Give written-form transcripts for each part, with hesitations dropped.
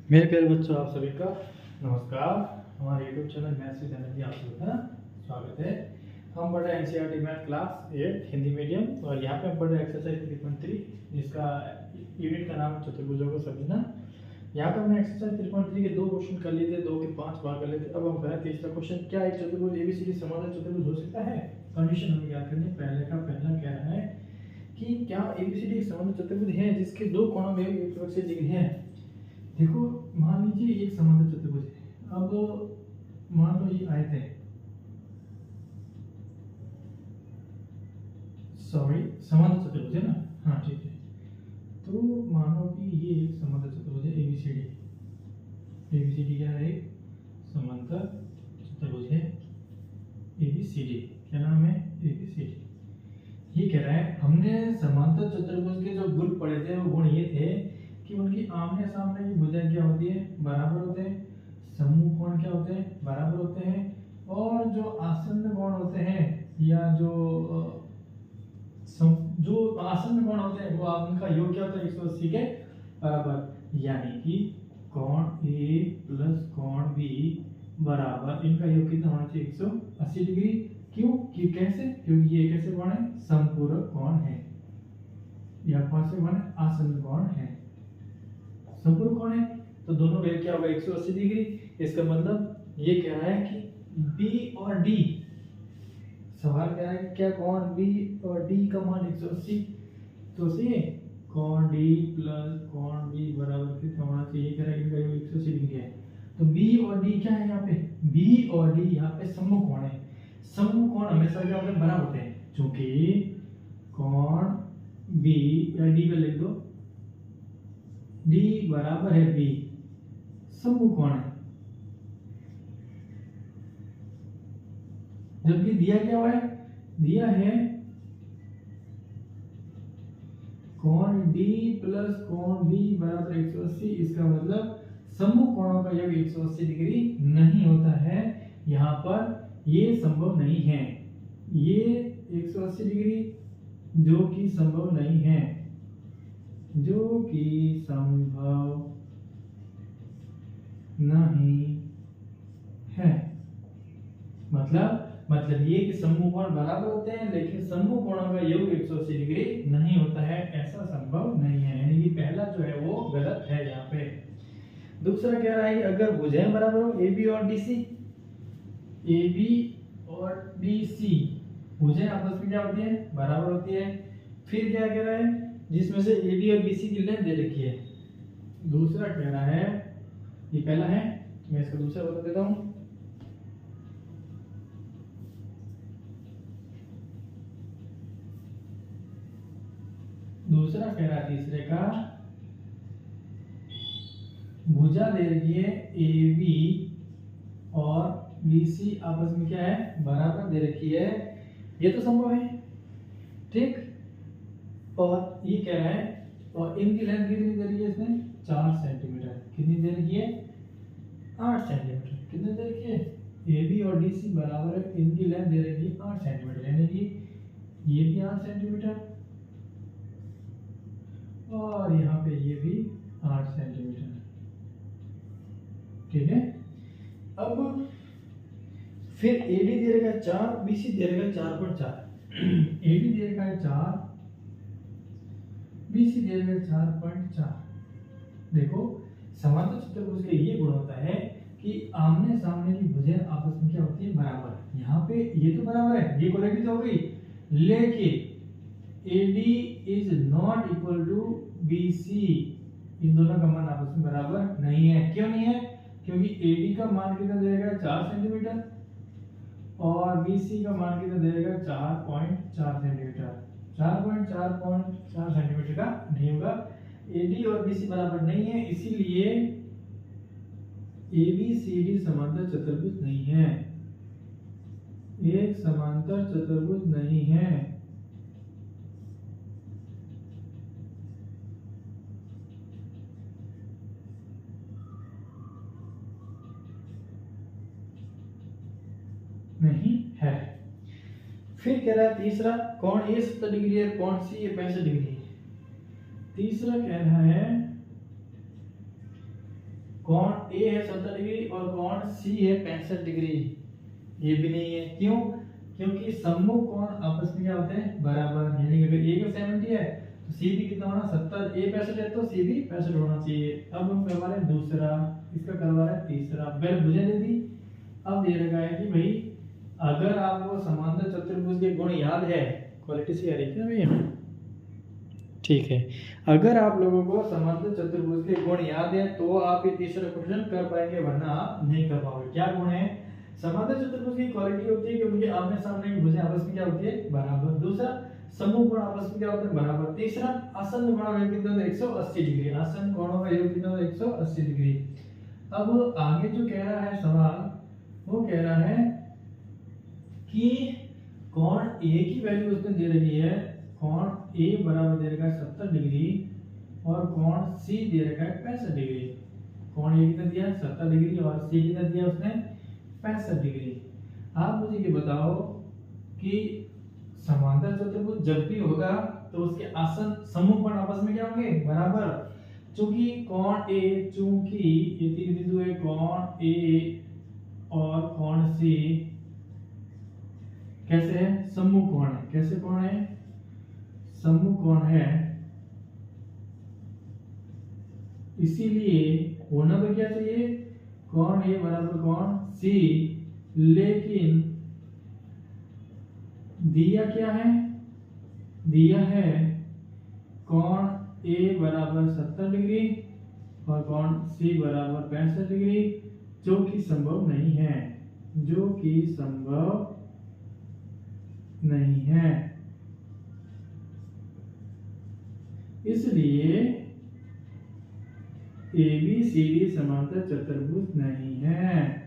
मेरे प्यारे बच्चों, आप सभी का नमस्कार। हमारे YouTube channel maths with energy आप सभी का स्वागत है। हम पढ़ रहे हैं NCERT math class 8 Hindi medium, और यहाँ पे हम पढ़ रहे हैं एक्सरसाइज 3.3 जिसका यूनिट का नाम चतुर्भुजों को समझना। यहाँ पे हमने एक्सरसाइज 3.3 के 2 क्वेश्चन कर लिए थे, 2 के 5 भाग कर लिए थे। अब हम करें तीसरा क्वेश्चन, क्या एक चतुर्भुज एबीसीडी समांतर चतुर्भुज हो सकता है। कंडीशन हमें याद करनी है। पहला कह रहा है कि क्या एबीसीडी एक समांतर चतुर्भुज है जिसके दो कोणों में 180 डिग्री है। देखो, मान लीजिए एक समांतर चतुर्भुज है। अब मान लो ये आयत है, समांतर चतुर्भुज है ना। हाँ ठीक है। तो मानो कि ये एक समांतर चतुर्भुज है एबीसीडी। एबीसीडी क्या है? एक समांतर चतुर्भुज है एबीसीडी। क्या नाम है? एबीसीडी। ये कह रहा है, हमने समांतर चतुर्भुज के जो गुण पढ़े थे वो गुण ये थे कि उनकी आमने सामने की भुजाएं क्या होती है? बराबर होते हैं। समूह कोण क्या होते हैं? बराबर होते हैं। और जो आसन्न कोण होते हैं या जो आसन्न कोण होते हैं वो उनका योग क्या होता है? 180 के बराबर। यानी कि कोण ए प्लस कोण बी बराबर, इनका योग कितना होना चाहिए? 180 डिग्री। क्यों? कैसे? क्योंकि ये कैसे कोण है? समपूरक कोण है। या कौन से कोण है? आसन्न कोण है। संपूर्ण कोण है तो दोनों का क्या होगा? 180 डिग्री। इसका मतलब ये कह रहा है कि B और D, सवाल कह रहा है कि क्या कोण B और D का मान 180, तो से कोण D प्लस कोण B बराबर कितना होना चाहिए? कह रहा है इनका योग 180 डिग्री है। तो B और D क्या है यहाँ पे? B और D यहाँ पे समूह कोण है। समूह कोण हमेशा क्या होते हैं? बराबर होते हैं। चूंकि कोण B या D पे लिख दो, D बराबर है B, समूह कोण है। जबकि दिया क्या हुआ है? दिया है कोण D प्लस कोण B बराबर 180। इसका मतलब समूह कोणों का योग 180 डिग्री नहीं होता है। यहाँ पर ये संभव नहीं है। ये 180 डिग्री जो कि संभव नहीं है, जो कि संभव नहीं है। मतलब ये कि समूह कोण बराबर होते हैं लेकिन समूह कोणों का योग 180 डिग्री नहीं होता है, ऐसा संभव नहीं है। यानी कि पहला जो है वो गलत है यहाँ पे। दूसरा कह रहा है कि अगर भुजाएं बराबर हो AB और DC, AB और DC भुजाएं आपस में क्या होती है? बराबर होती है। फिर क्या कह रहा है? जिसमें से AB और BC की लेंथ दे रखी है। दूसरा कह रहा है, ये पहला है, मैं इसका दूसरा बता देता हूं। दूसरा कह रहा है तीसरे का, भुजा दे रखी है AB और BC आपस में क्या है? बराबर दे रखी है। ये तो संभव है, ठीक। और ये कह रहा है, और इनकी लेंथ कितनी दे रही है? इसने 4 सेंटीमीटर। कितनी दे रखी है? 8 सेंटीमीटर। कितनी दे रखी है? AB और DC बराबर है, इनकी लेंथ दे रखी है 8 सेंटीमीटर। यानी कि ये भी 8 सेंटीमीटर और यहाँ पे ये भी 8 सेंटीमीटर, ठीक है। अब फिर AD दे रखा है 4, BC दे रखा है 4.4। AD दे रखा है 4, BC दे रखा है 4.4। देखो, समांतर चतुर्भुज का ये गुण होता है कि आमने सामने की भुजाएं आपस में क्या होती है? बराबर। यहाँ पे ये तो बराबर है, ये क्वालिटी तो हो गई, लेकिन AD is not equal to BC। इन दोनों का मान आपस में बराबर नहीं है। क्यों नहीं है? क्योंकि AD का मान कितना देगा? 4 सेंटीमीटर और BC का मान कितना देगा? 4.4 सेंटीमीटर। 4.4 सेंटीमीटर का नहीं होगा। AD और BC बराबर नहीं है, इसीलिए ABCD समांतर चतुर्भुज नहीं है। एक समांतर चतुर्भुज नहीं है। नहीं है। फिर कह रहा है तीसरा, कोण A 70 डिग्री है, कोण C 65 डिग्री है। तीसरा कह रहा है कोण ए है 70 डिग्री और कोण सी है 65 डिग्री, ये भी नहीं है। क्यों? क्योंकि सम्मुख कोण आपस में क्या होते हैं? बराबर। यानी कि अगर ए का 70 है तो सी भी कितना होना? 70। ए 65 है तो सी भी 65 होना चाहिए। अब हम करवा रहे हैं दूसरा, इसका करवा रहे हैं तीसरा। पहले भुजा दे दी, अब ये लगा है कि भाई अगर आपको समांतर चतुर्भुज के गुण याद है, क्वालिटी से आ रही है क्या भैया? ठीक है, अगर आप लोगों को समांतर चतुर्भुज के गुण याद है तो आप ये तीसरा क्वेश्चन कर पाएंगे, वरना आप नहीं कर पाओगे। क्या गुण है? समांतर चतुर्भुज की क्वालिटी होती है कि उनके आमने सामने की भुजाएं आपस में क्या होती है? बराबर। दूसरा, समूह कोण आपस में क्या होते हैं? बराबर। तीसरा, आसन्न कोणों का योग कितना होता है? 180 डिग्री। आसन्न कोणों का योग कितना होता है? 180 डिग्री। अब आगे जो कह रहा है सवाल, वो कह रहा है कि कोण ए की वैल्यू उसने दे रखी है, कोण ए बराबर दे रखा है 70 डिग्री और कोण सी दे रखा है 65 डिग्री। कोण ए कितना दिया? 70 डिग्री और सी कितना दिया उसने? 65 डिग्री। आप मुझे ये बताओ कि समांतर चतुर्भुज जब भी होगा तो उसके आसन समूह कोण आपस में क्या होंगे? बराबर। चूंकि कोण ए, चूंकि ये तीन बिंदु है, कोण ए और कोण सी कैसे है? समूह कोण है। कैसे कोण है? समूह कोण है, इसीलिए होना तो क्या चाहिए? कोण ए बराबर कोण सी, लेकिन दिया क्या है? दिया है कोण ए बराबर 70 डिग्री और कोण सी बराबर 65 डिग्री, जो कि संभव नहीं है, जो कि संभव नहीं है। इसलिए ABCD समांतर चतुर्भुज नहीं है।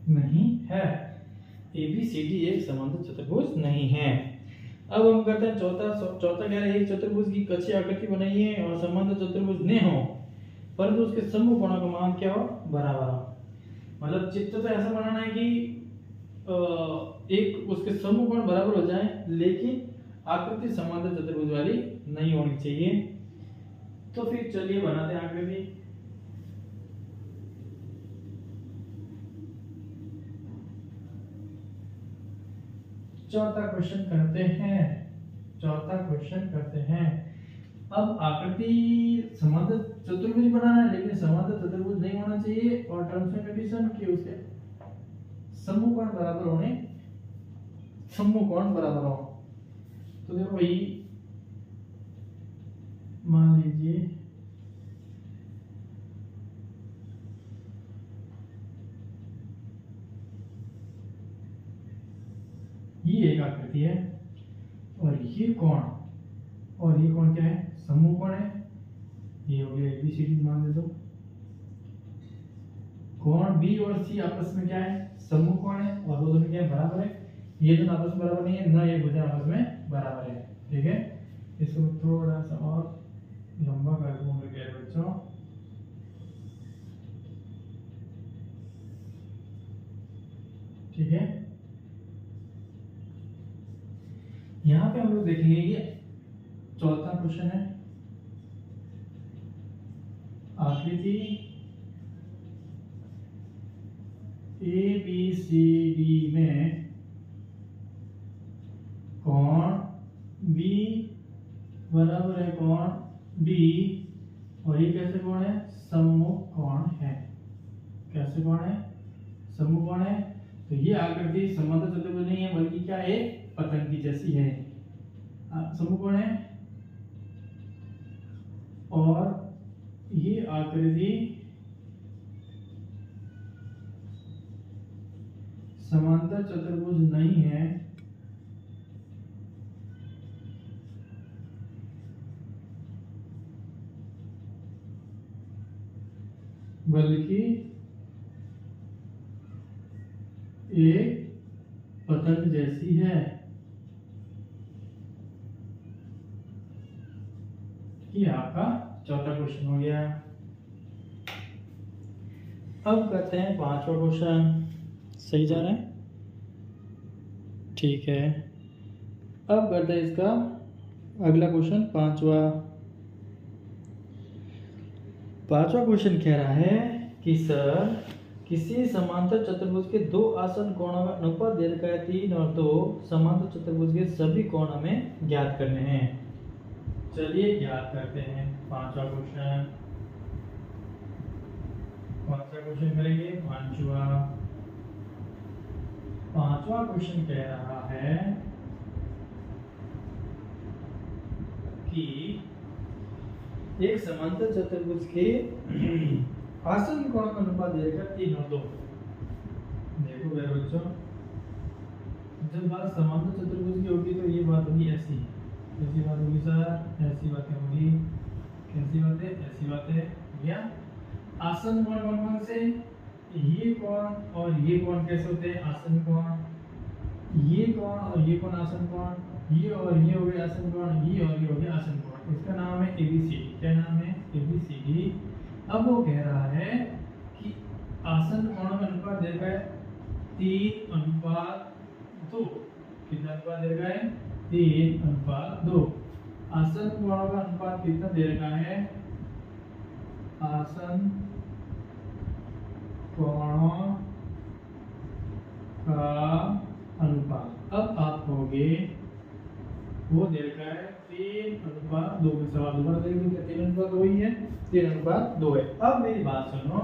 नहीं है, ABCD एक समांतर चतुर्भुज नहीं है। अब हम करते हैं चौथा कह रहे हैं एक चतुर्भुज की कच्ची आकृति बनाई है और समांतर चतुर्भुज न हो, परंतु उसके समूह कोणों का मान क्या हो? बराबर हो। मतलब चित्र तो ऐसा बनाना है कि एक उसके समूह कोण बराबर हो जाए, लेकिन आकृति समांतर चतुर्भुज वाली नहीं होनी चाहिए। तो फिर चलिए बनाते हैं आकृति। चौथा क्वेश्चन करते हैं। अब आकृति समांतर चतुर्भुज बनाना है, लेकिन समांतर चतुर्भुज नहीं होना चाहिए और टर्म्स एंड कंडीशन कि उसके समूह कोण बराबर होने, समूह कोण बराबर हो। तो देखो भाई, मान लीजिए ये एक आकृति है और ये कोण, और ये कोण क्या है? समूह कोण है। ये हो गया ABCD मान ले दो। कोण B और C आपस में क्या है? समूह कोण है और वो दोनों क्या है? बराबर है। ये दोनों आपस में बराबर नहीं है, ना ये भुजा आपस में बराबर है। ठीक है, इसको थोड़ा सा और लंबा कर दूं मेरे बच्चों। ठीक है, यहाँ पे हम लोग देखेंगे ये चौथा क्वेश्चन है, आकृति ABCD में कोण B बराबर है कोण B और ये कैसे कोण है? समूह कोण है। कैसे कोण है? समूह कोण है। तो ये आकृति समांतर चतुर्भुज नहीं है, बल्कि क्या है? पतंग की जैसी है। समूह कोण है और ये आकृति समांतर चतुर्भुज नहीं है, बल्कि एक पतंग जैसी है। ये आपका चौथा क्वेश्चन हो गया। अब करते हैं पांचवा क्वेश्चन। सही जा रहा है, ठीक है। अब करते हैं इसका अगला क्वेश्चन, पांचवा क्वेश्चन कह रहा है कि सर किसी समांतर चतुर्भुज के दो आसन कोणों का अनुपात दे रखा है 3 और 2, समांतर चतुर्भुज के सभी कोण हमें ज्ञात करने हैं। चलिए ज्ञात करते हैं पांचवा क्वेश्चन। कौन सा क्वेश्चन करेंगे? पांचवा क्वेश्चन कह रहा है कि एक समांतर चतुर्भुज के आसन कोण का अनुपात दे रखा 3 और 2। देखो मेरे बच्चों, जब बात समांतर चतुर्भुज की होगी तो ये बात होगी ऐसी बात होगी सर, ऐसी बातें होगी। कैसी बातें? ऐसी बातें। या आसन कोण कौन कौन से? ये कोण और ये कोण कैसे होते हैं? आसन कोण। ये कोण और ये कोण आसन कोण। ये और ये हो गए आसन कोण, ये और ये हो गया आसन कोण। इसका नाम है ABCD। क्या नाम है? ABCD। अब वो कह रहा है कि आसन कोणों का अनुपात दे रखा है 3:2। कितना अनुपात दे रखा है? 3:2। आसन कोणों का अनुपात कितना दे रखा है? आसन कोणों का अनुपात। अब आप कहोगे वो दे रखा है 3:2 में सवाल दोबारा देखेंगे क्या 3:2 ही है? 3:2 है। अब मेरी बात सुनो,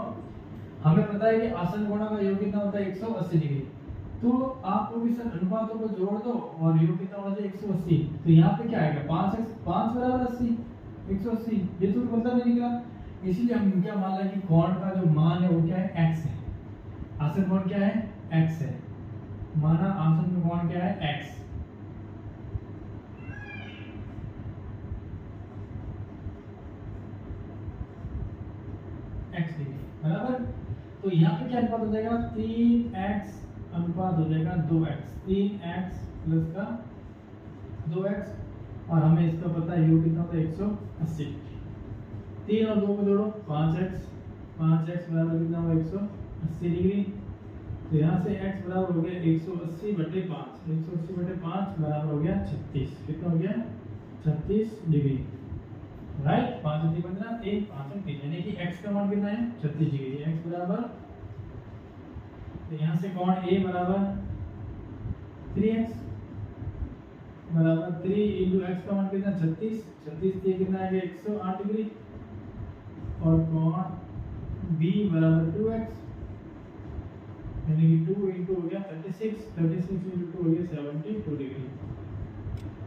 हमें पता है कि आसन कोणों का योग कितना होता है? 180 डिग्री। तो आप लोग इस अनुपातों को जोड़ दो और योग कितना होना चाहिए? 180। तो यहाँ पे क्या आएगा? 5 बराबर 80, 180। ये तो पता नहीं निकला, इसलिए हम क्या मान लिया कि कोण का जो मान है वो क्या है? x है। आसन कोण क्या है? x है। माना आसन का कोण क्या है? x। x डिग्री बराबर। तो यहाँ पे क्या अनुपात हो जाएगा? 3x अनुपात हो जाएगा 2x। 3x प्लस का 2x और हमें इसका पता है योग कितना होता है? 180। 3 और 2 को जोड़ो 5x। 5x बराबर कितना होगा? 180 डिग्री। तो यहाँ से x बराबर हो गया 180/5। 180/5 बराबर हो गया 36। कितना हो गया? 36 डिग्री। राइट। 5 × 15 3 5 3, यानी कि x का मान कितना है? 36 डिग्री। x बराबर, तो यहाँ से कोण A बराबर 3x बराबर 3 × x का मान कितना? 36। 36 से कितना आएगा? 108 डिग्री। और कोण B बराबर 2x, यानी कि 2 × हो गया 36। 36 × 2 हो गया 72 डिग्री।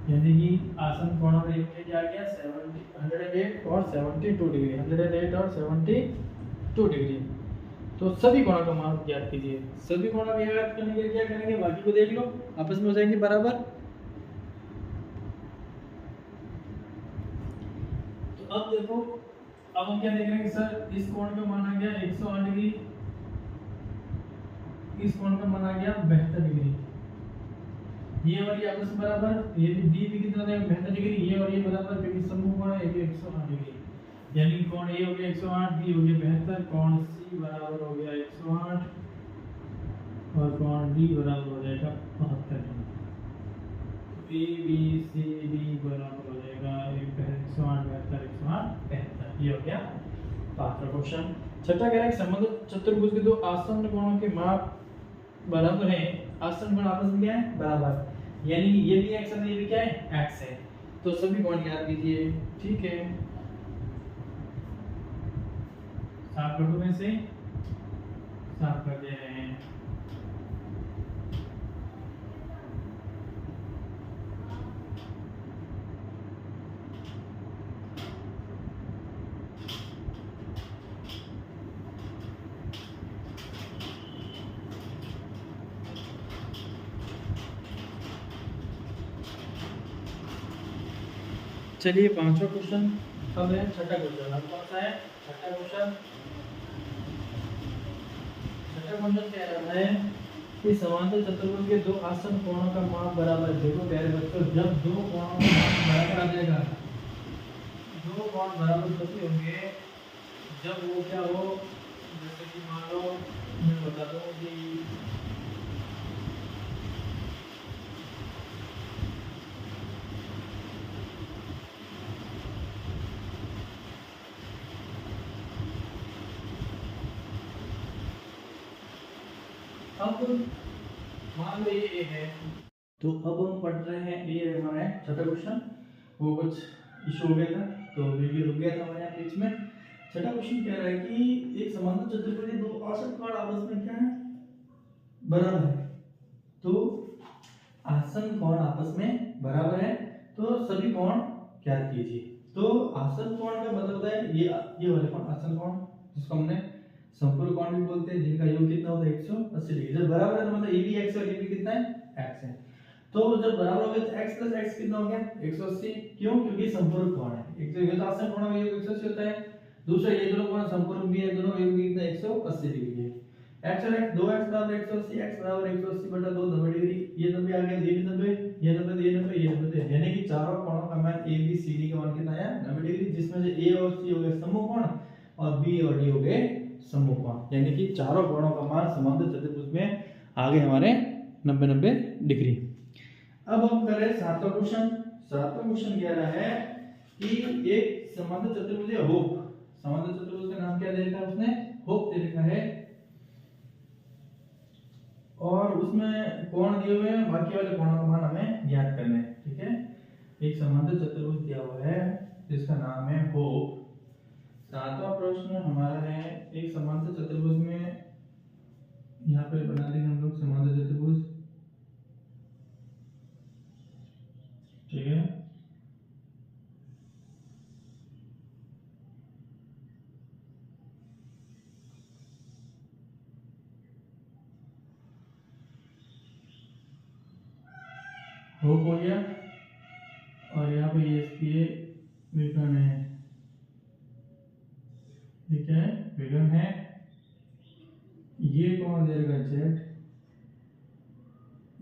यानी कि आसन कोणों का योग क्या आ गया? 108 और 72 डिग्री। 108 और 72 डिग्री। तो सभी कोणों का मान ज्ञात कीजिए। सभी कोणों का ज्ञात करने के लिए क्या करेंगे? बाकी को देख लो, आपस में हो जाएंगे बराबर। तो अब देखो, अब हम क्या देख रहे हैं सर? इस कोण का मान आ गया 108 डिग्री, इस कोण का मान आ गया 72 डिग्री। ये और ये आपस में बराबर। ये भी D भी कितना है? 72 डिग्री। ये और ये बराबर, क्योंकि समूह कोण है, ये 108 डिग्री। यानी कोण A हो गया 108, B हो गया 72, कोण C बराबर हो गया 108 और कोण D बराबर हो जाएगा 72 डिग्री। ABCD बराबर हो जाएगा 108 72 108 72। ये हो गया पांचवा क्वेश्चन। छठा कह रहा है कि समबाहु चतुर्भुज के दो आसन्न कोणों के माप बराबर है। आसन्न कोण आपस में क्या है? बराबर। यानी कि ये भी x है, ये भी क्या है? x है। तो सभी कोण ज्ञात कीजिए। ठीक है, साफ कर दो। में से साफ कर दे रहे हैं। चलिए पांचवा क्वेश्चन अब है छठा क्वेश्चन। अब कौन सा है? छठा क्वेश्चन। छठा क्वेश्चन कह रहा है कि समांतर चतुर्भुज के दो आसन्न कोणों का माप बराबर है। देखो प्यारे बच्चों, जब दो कोणों का माप बराबर आ जाएगा, दो कोण बराबर कैसे होंगे? जब वो क्या हो, जैसे कि मान लो अब मान लो ये है, तो अब हम पढ़ रहे हैं, ये हमारा है छठा क्वेश्चन। वो कुछ इशू हो गया था तो वीडियो रुक गया था हमारे यहाँ बीच में। छठा क्वेश्चन कह रहा है कि एक समांतर चतुर्भुज दो आसन्न कोण आपस में क्या है, बराबर है। तो आसन्न कोण आपस में बराबर है तो सभी कोण ज्ञात कीजिए। तो आसन्न कोण का मतलब होता है ये वाले कोण आसन्न कोण, जिसको हमने संपूर्ण कोण भी बोलते हैं, जिनका योग कितना होता है 180 डिग्री। जब बराबर है तो मतलब ये भी x और ये भी कितना है x है। तो जब बराबर हो गया तो x प्लस x कितना हो गया 180। क्यों? क्योंकि संपूर्ण कोण है। एक तो ये तो आसन्न कोण का योग 180 होता है, दूसरा ये दोनों कोण संपूर्ण भी है, दोनों योग भी कितना 180 डिग्री है। x और x 2x बराबर 180, x बराबर 180 बटा 2 90 डिग्री। ये 90 आ गया, ये भी 90, ये 90, ये 90, ये 90, यानी कि चारों कोणों का मान a b c d का मान कितना आया 90 डिग्री, जिसमें से a और c हो गए समूह कोण और b और d हो गए समूह कोण, यानी कि चारों कोणों का मान समांतर चतुर्भुज में आ गए हमारे 90 डिग्री। अब हम कर रहे हैं सातवां क्वेश्चन। सातवां क्वेश्चन कह रहा है कि एक समांतर चतुर्भुज है होप। समांतर चतुर्भुज का नाम क्या दे रखा है उसने, होप दे रखा है, और उसमें कोण दिए हुए हैं, बाकी वाले कोणों का मान हमें ज्ञात करना है। ठीक है, एक समांतर चतुर्भुज दिया हुआ है जिसका नाम है होप। सातवां प्रश्न हमारा है एक समांतर चतुर्भुज में, यहाँ पे बना देंगे हम लोग समांतर चतुर्भुज। ठीक है, होप हो गया, और यहाँ पे ये इसकी विकर्ण है, ये क्या है विकर्ण है। ये कौन दे रखा जेड,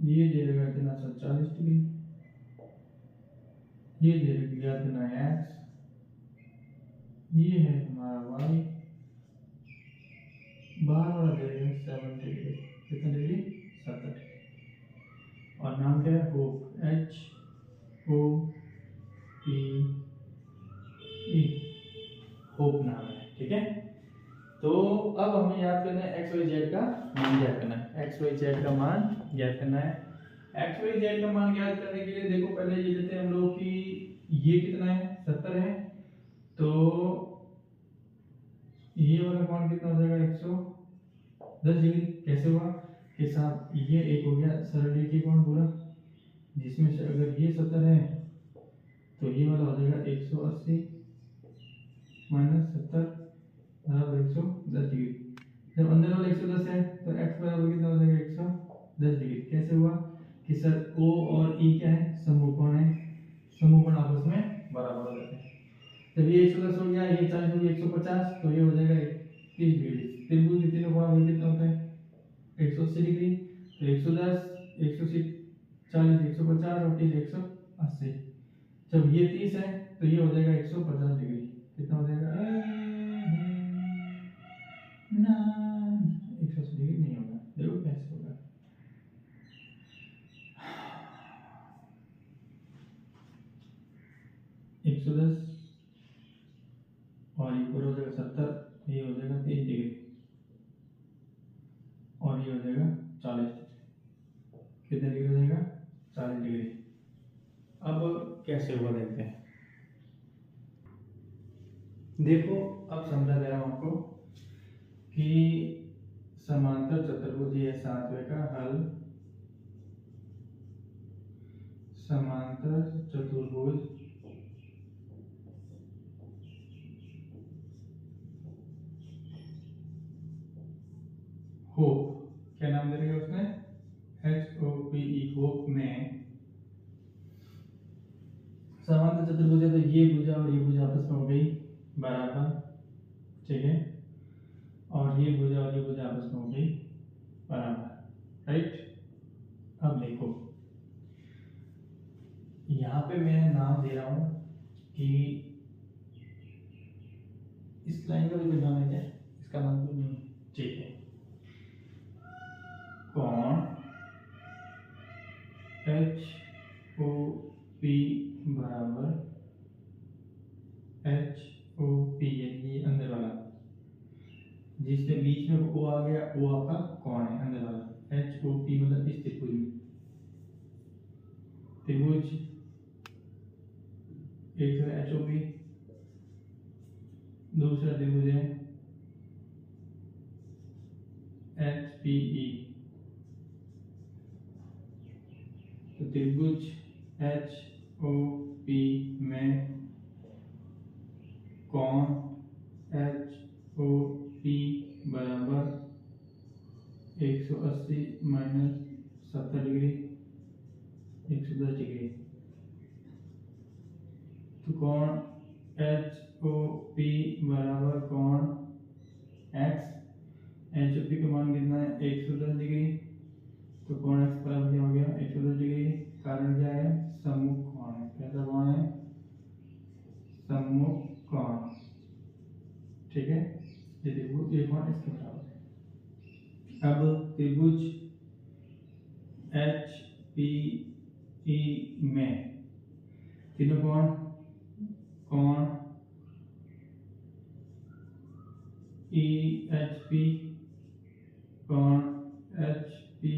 ये दे रखा कितना 40 डिग्री, ये दे रखा कितना एक्स, ये है हमारा वाई, बाहर वाला दे रखा 70 डिग्री, कितना डिग्री 70, और नाम क्या है hope, H O P E, hope नाम है। ठीक है, तो अब हमें याद करना है एक्स वाई जेड का मान ज्ञात करना है। एक्स वाई जेड का मान ज्ञात करना है। एक्स वाई जेड का मान ज्ञात करने के लिए देखो पहले ये लेते हैं हम लोग कि ये कितना है 70 है, तो ये वाला कोण कितना हो जाएगा 110 डिग्री। कैसे हुआ कि साहब ये एक हो गया सरल रेखीय कोण पूरा, जिसमें से अगर ये 70 है तो ये वाला हो जाएगा 180 माइनस 70 बराबर 110 डिग्री। जब अंदर वाला 110 है तो x बराबर कितना हो जाएगा 110 डिग्री। कैसे हुआ कि सर O और E क्या है समूह कोण है, समूह कोण आपस में बराबर हो जाते हैं। जब ये 110 हो गया, ये 40 हो गया 150, तो ये हो जाएगा 30 डिग्री। त्रिभुज के तीनों कोण में कितना होता है 180 डिग्री, तो 110 180 40 150 और 30 180। जब ये 30 है तो ये हो जाएगा 150 डिग्री, कितना हो जाएगा ना 180 डिग्री नहीं होगा, देखो कैसे होगा। एक 110 और ये पूरा हो जाएगा 70, ये हो जाएगा 30 डिग्री, और ये हो जाएगा 40 डिग्री। कितने डिग्री हो जाएगा 40 डिग्री। अब कैसे हुआ देखते हैं। देखो अब समझा दे रहा हूं आपको कि समांतर चतुर्भुज है सातवें का हल, समांतर चतुर्भुज होप, क्या नाम दे रखा उसने HOPE, होप में समांतर चतुर्भुज है तो ये भुजा और ये भुजा आपस में हो गई बराबर। ठीक है, और ये भुजा और ये भुजा आपस में हो गई बराबर, राइट। अब देखो यहाँ पे मैं नाम दे रहा हूं कि इस लाइन का भी कोई नाम है क्या, इसका नाम भी नहीं। ठीक है, कोण HOP बराबर HOP, ये अंदर वाला, जिसमें बीच में O आ गया, वो आपका कोण है अंदर वाला। एच ओ पी मतलब इस त्रिभुज में, त्रिभुज एक है एच ओ पी, दूसरा त्रिभुज है एच पी ई। तो त्रिभुज एच ओ पी में कोण एच ओ पी बराबर 180 माइनस 70 डिग्री 110 डिग्री। तो कोण एच ओ पी बराबर कोण एक्स, एच ओ पी का मान कितना है 110 डिग्री, तो कोण एक्स बराबर क्या हो गया 110 डिग्री। कारण क्या है सम्मुख कोण है, कैसा कोण है सम्मुख कोण, ठीक है। ये त्रिभुज ये कोण इसके बराबर है। अब त्रिभुज एच पी ई में तीनों कोण कोण ई एच पी कोण एच पी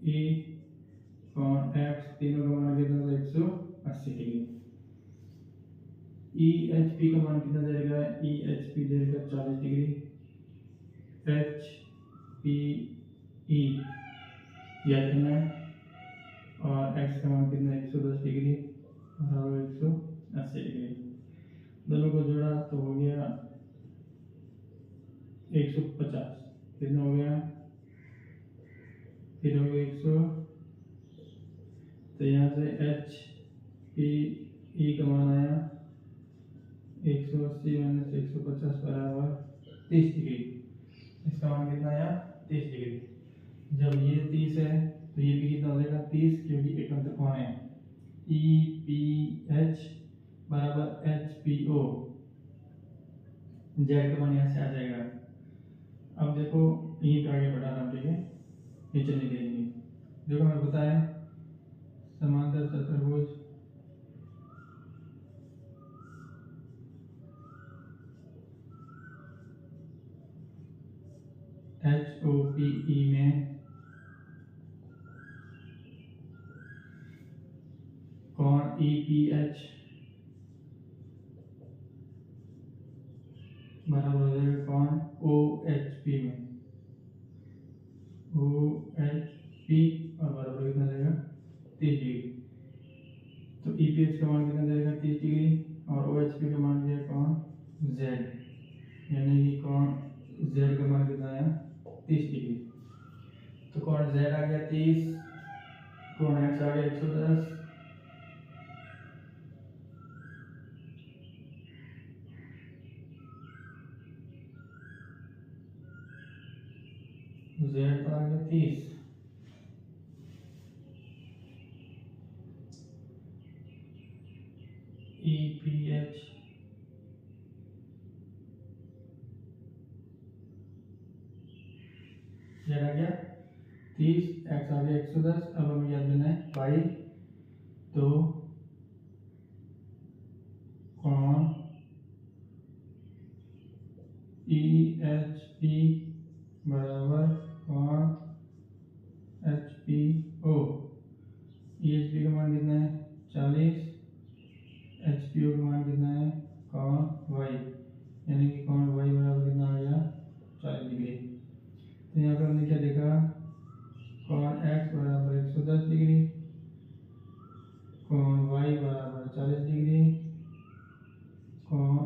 ई कोण एक्स, तीनों का मान कितना था 180 डिग्री। ई एच पी का मान कितना जाएगा, ई एच पी जाएगा 40 डिग्री, एच पी ई याद करना है, और एक्स का मान कितना 110 डिग्री और 180 डिग्री। दोनों को जोड़ा तो हो गया 150, कितना हो गया फिर हो गया 100। तो यहाँ से एच पी ई का मान आया 180 माइनस 150 बराबर 30 डिग्री। इसका मान कितना आया 30 डिग्री। जब ये 30 है तो ये भी कितना हो जाएगा 30, क्योंकि एक अंतर कोण है। ई पी एच बराबर एच पी ओ, जेड का मान यहाँ से आ जाएगा। अब देखो यहीं पे आगे बढ़ा रहा हूँ, ठीक है, नीचे नहीं देंगे। देखो हमें पता है समांतर चतुर्भुज एच ओ पी ई में कोण ई पी एच बराबर हो जाएगा कोण ओ एच पी में, ओ एच पी और बराबर कितना जाएगा 30 डिग्री। तो ई पी एच का मान कितना जाएगा 30 डिग्री, और ओ एच पी का मान क्या है कोण जेड, यानी कि कोण जेड का मान कितना आया 30 डिग्री। तो कोण जेड आ गया 30, कोण एक्स आ गया 110, जेड तो आ गया 30, ई पी एच जेड आ गया 30, एक्स आ गया 110। अब हमें याद देना है वाई, तो कोण ई एच पी बराबर कोण H P O. E H P का मान कितना है 40, एच पी ओ का मान कितना है कोण वाई, यानी कि कोण वाई बराबर कितना आ गया 40 डिग्री। तो यहाँ पर हमने क्या देखा, कोण एक्स बराबर 110 डिग्री, कोण वाई बराबर 40 डिग्री, कोण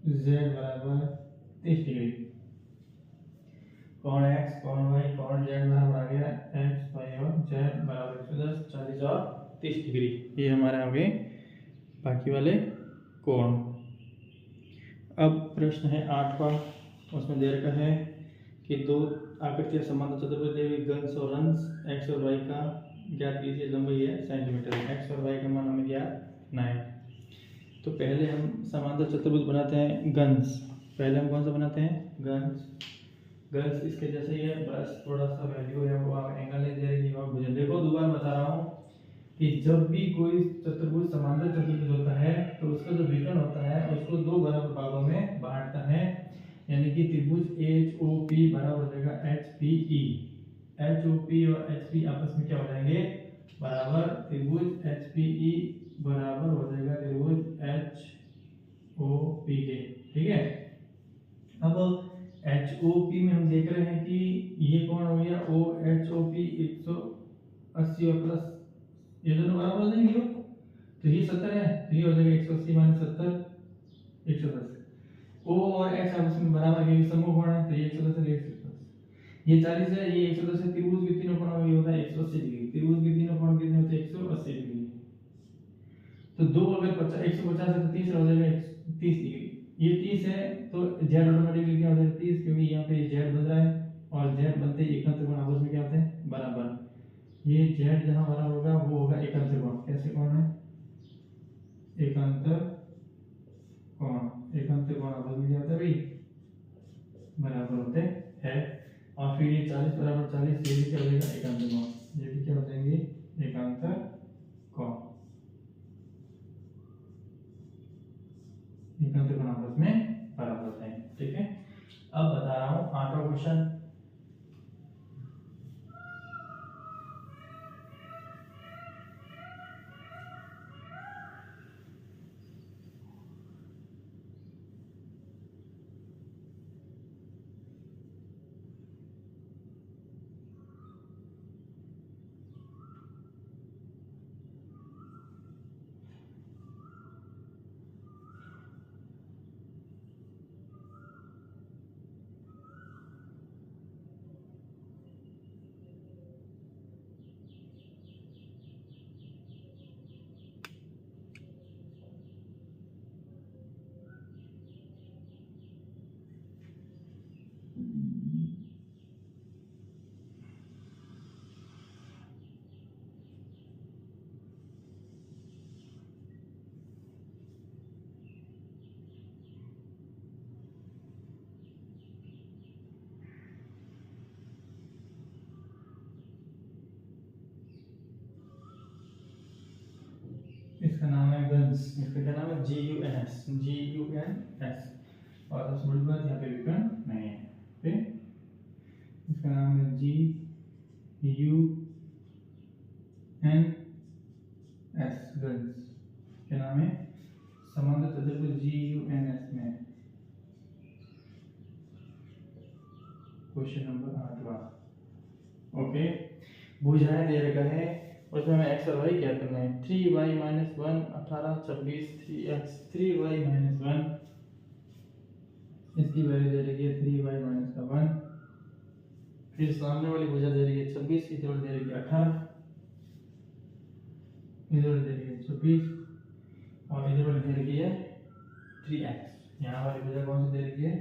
जेड बराबर 30 डिग्री। कोण एक्स कोण वाई कोण जेड बराबर आ गया एक्स वाई और जेड बराबर 110 40 और 30 डिग्री। ये हमारे आ गए बाकी वाले कोण। अब प्रश्न है 8वां, उसमें दे रखा है कि दो आकृतियां समांतर चतुर्भुज दी हुई घन और अंश एक्स और वाई का ज्ञात कीजिए। लंबाई है सेंटीमीटर, एक्स और वाई का मान हमें ज्ञात ना है। तो पहले हम समांतर चतुर्भुज बनाते हैं गंस। पहले हम कौन सा बनाते हैं गंस। गंस इसके जैसे ही है, बस थोड़ा सा वैल्यू है वो आप एंगल ले जाएगी और भुजन। देखो दोबारा बता रहा हूँ कि जब भी कोई चतुर्भुज समांतर चतुर्भुज होता है तो उसका जो विकर्ण होता है उसको दो बराबर भागों में बांटता है, यानी कि त्रिभुज एच ओ पी बराबर हो जाएगा H P E. H O P और एच पी आपस में क्या हो जाएंगे, बराबर। त्रिभुज एच पी ई बराबर हो जाएगा त्रिभुज एच ओ पी के, ठीक है। अब एच ओ पी में हम देख रहे हैं कि ये कौन हो गया, ओ एच ओ पी 180 और प्लस ये दोनों बराबर हो जाएंगे, तो ये 70 है, तो ये हो जाएगा 180 माइनस 70 110। ओ और एच आपस में बराबर है, ये समूह कोण है, तो ये 110 है, 110 ये 40 है, ये 110 है। त्रिभुज के तीनों कोणों में होता है 180 डिग्री, त्रिभुज के तीनों कोण कितने होते हैं, 180 डिग्री। तो दो अगर 150 है तो 30 हो जाएगा 30 डिग्री, ये 30 है तो जेड ऑटोमेटिकली क्या हो जाएगा 30, क्योंकि यहाँ पे जेड बन रहा है और जेड बनते ही एकांतर कोण आपस में क्या होते हैं, बराबर। ये जेड जहां बराबर होगा वो होगा एकांतर कोण। कैसे कोण है, एकांतर कोण। एकांतर कोण आपस में क्या होता है भाई, बराबर होते हैं। और फिर ये 40 बराबर 40, ये भी क्या हो जाएगा एकांतर कोण, ये भी क्या हो जाएंगे एकांतर कोण। एकांतर कोण आपस में बराबर होते हैं, ठीक है। अब बता रहा हूं 8वां क्वेश्चन। इसका नाम है गंस, इसका क्या नाम है, GUNS, GUNS। और सबसे बड़ी बात यहाँ पे विकर्ण नहीं है, ओके। इसका नाम है GUNS, गंस। क्या नाम है, समांतर चतुर्भुज GUNS में क्वेश्चन नंबर 8वां, ओके। बुझाएं दे रखा है, उसमें हमें x और y क्या करना है। 3y - 1 18 26 3x 3y - 1, इसकी वैल्यू दे रखी है 3y - 1। फिर सामने वाली भुजा दे रही है 26, इधर दे रही है 18, इधर दे रही है 26 और इधर वाली दे रखी है 3x। यहाँ वाली भुजा कौन सी दे रखी है,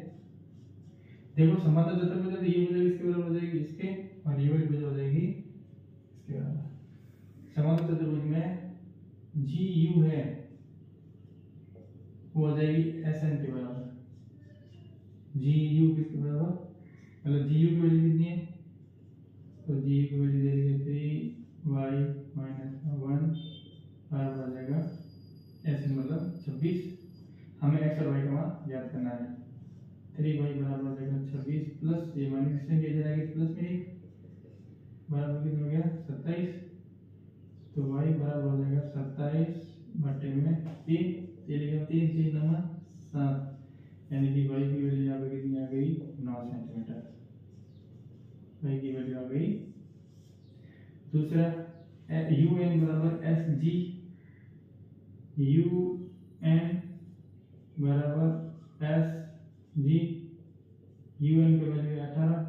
देखो समांतर चतुर्भुज है, ये भुजा इसके बराबर हो जाएगी इसके, और ये वाली भुजा हो जाएगी इसके बराबर। समांतर चतुर्भुज में GU है वो हो जाएगी SN के बराबर। GU किसके बराबर, मतलब GU की वैल्यू कितनी है, तो GU की वैल्यू दे देंगे 3y - 1 बराबर हो जाएगा SN मतलब 26। हमें x और y का मान ज्ञात करना है। 3y बराबर हो जाएगा 26 प्लस ये माइनस के इधर आएगा प्लस में 1 बराबर कितना हो गया 27, तो y बराबर हो जाएगा 27 बटे में 3, ये लिखा 3 3 9 7, यानी कि y की वैल्यू यहाँ पे कितनी आ गई 9 सेंटीमीटर, y की वैल्यू आ गई। दूसरा UN बराबर SG, UN बराबर SG, UN की वैल्यू है 18,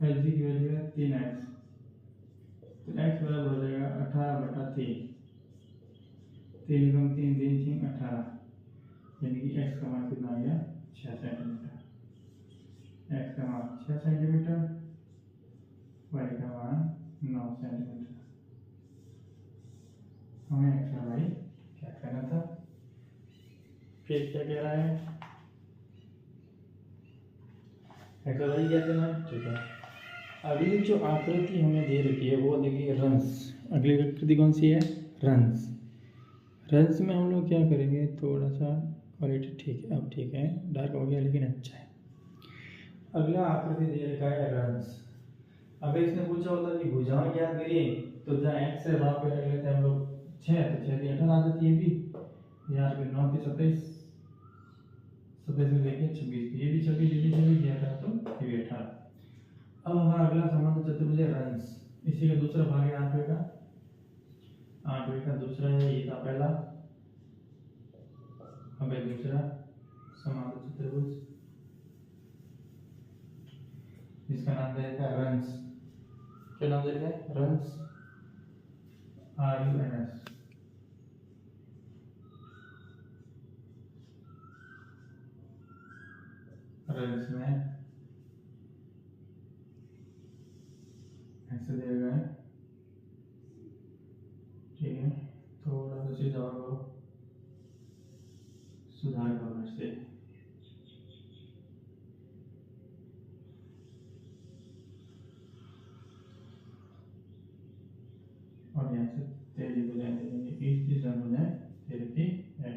SG की वैल्यू है 3x, तो x बराबर हो जाएगा 18 बटा 3, 3 कम 3 3 6 18, यानी कि x का मान कितना आ गया 6 सेंटीमीटर। x का मान 6 सेंटीमीटर, y का मान 9 सेंटीमीटर। हमें x और y क्या करना था, फिर क्या कह रहा है, x और y क्या करना है, ठीक है। अगली जो आकृति हमें दे रखी है वो देखिए रंस। अगली आकृति कौन सी है, रंस। रंस में हम लोग क्या करेंगे, थोड़ा सा क्वालिटी ठीक है, अब ठीक है, डार्क हो गया लेकिन अच्छा है। अगला आकृति दे रखा है रंस। अगर इसने पूछा होता कि भुजाएं ज्ञात करिए तो जहाँ x है वहाँ पे रख लेते हैं हम लोग 6, तो 6 × 18 आ जाती है भी। यहाँ पे 9 × 27, 27 में लेके 26, ये भी 26, ये भी 26, ये 18, तो ये भी 18। अब हमारा अगला समांतर चतुर्भुज है रंस, इसी का दूसरा भाग है 8वें का। 8वें का दूसरा है, ये था पहला, अब है दूसरा समांतर चतुर्भुज जिसका नाम रहेगा रंस। क्या नाम देते हैं? Runs, RUNS। रंस में ऐसे दिया गया है, ठीक है। थोड़ा सा सीधा और करो, सुधार करो से। और यहाँ से तेरी बुझाएं देंगे, इस दिशा में बुझाएं तेरी की है।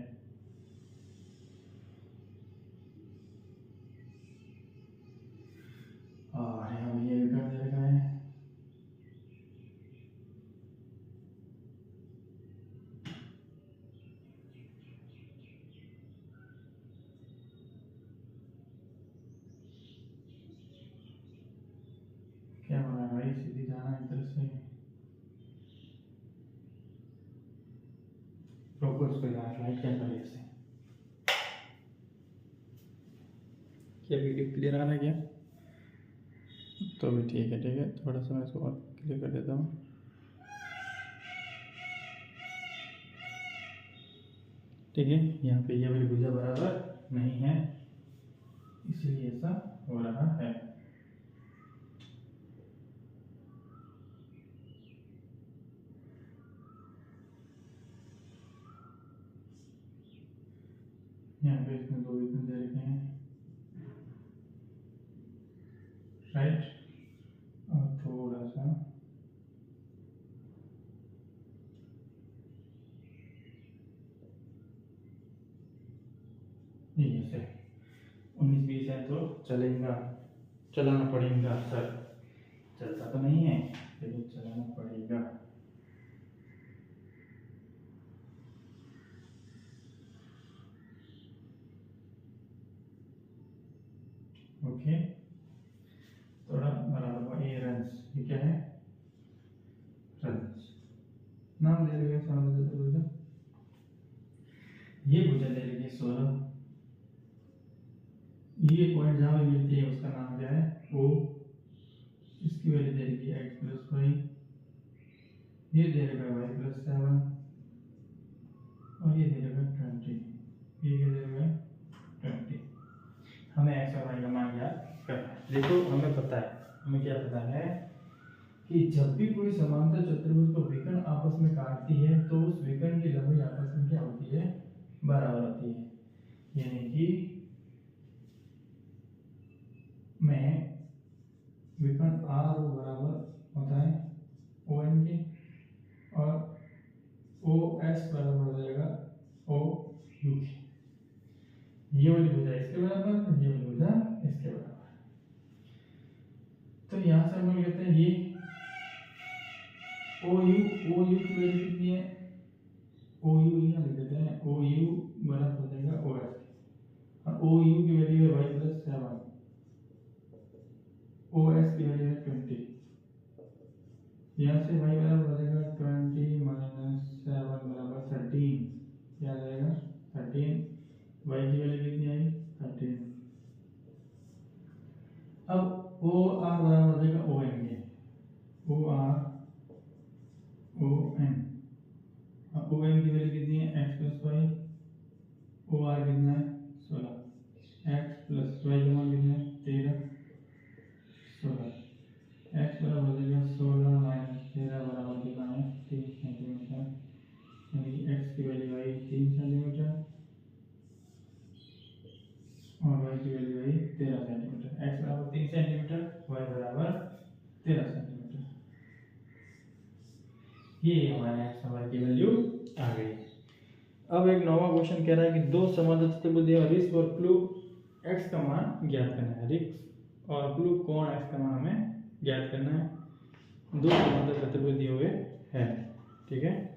और यहाँ भी ये भी कर दे रखा है। क्या बना भाई, सीधी जाना इधर से, रोको इसको यार, लाइट क्या करे ऐसे। क्या वीडियो क्लियर आ रहा है क्या? तो भी ठीक है, ठीक है। थोड़ा सा मैं इसको और क्लियर कर देता हूँ, ठीक है। यहाँ पे ये वाली भुजा बराबर नहीं है, इसलिए ऐसा हो रहा है। यहाँ पे इसमें 2 विकर्ण दे रखे हैं, राइट। और थोड़ा सा ये से 19-20 है तो चलेगा, चलाना पड़ेगा सर। चलता तो नहीं है लेकिन चलाना पड़ेगा। ओके, थोड़ा बराबर ये रंस, ये क्या है? रंस नाम दे रहे हैं। ये भुजा दे रही है 16, ये पॉइंट जहाँ भी मिलती है उसका नाम क्या है? O। इसकी वैल्यू दे रही है x + y, ये दे रहा है y + 7, और ये दे रहा है 20, ये क्या दे रहा है? 20। हमें x और y का मान याद करना है। देखो हमें पता है, हमें क्या पता है कि जब भी कोई समांतर चतुर्भुज को विकर्ण आपस में काटती है तो उस विकर्ण की लंबाई आपस में क्या होती है? बराबर होती है। यानी कि में विकर्ण R बराबर होता है ON के, और OS बराबर हो जाएगा OU के। ये वाली भुजा इसके बराबर, ये वाली भुजा इसके बराबर। तो यहाँ से हम लोग लेते हैं ये OU की वैल्यू कितनी है? OU यहाँ लिख देते हैं, OU बराबर हो जाएगा OS के, और OU की वैल्यू है y + 7, OS की वैल्यू है 20। यहाँ से y बराबर हो जाएगा 20 - 7 बराबर 13, क्या आ जाएगा? 13। y की वैल्यू कितनी आई? 13। अब OR बराबर हो जाएगा ON के, OR ON, अब ON की वैल्यू कितनी है? x + y, OR कितना है? 16, x + y का मान कितना है? 13, 16। x बराबर हो जाएगा 16 - 13 बराबर कितना है? 3 सेंटीमीटर, यानी x की वैल्यू आई 3 सेंटीमीटर और y की वैल्यू आई 13 सेंटीमीटर। x बराबर 3 सेंटीमीटर, y बराबर 13 सेंटीमीटर। ये हमारे x और y की वैल्यू आ गई। अब एक नवा क्वेश्चन कह रहा है कि दो समांतर चतुर्भुज रिक्त और क्लू x का मान ज्ञात करना है। रिक्त और क्लू कोण x का मान हमें ज्ञात करना है। दो समांतर चतुर्भुज दिए हुए हैं, ठीक है।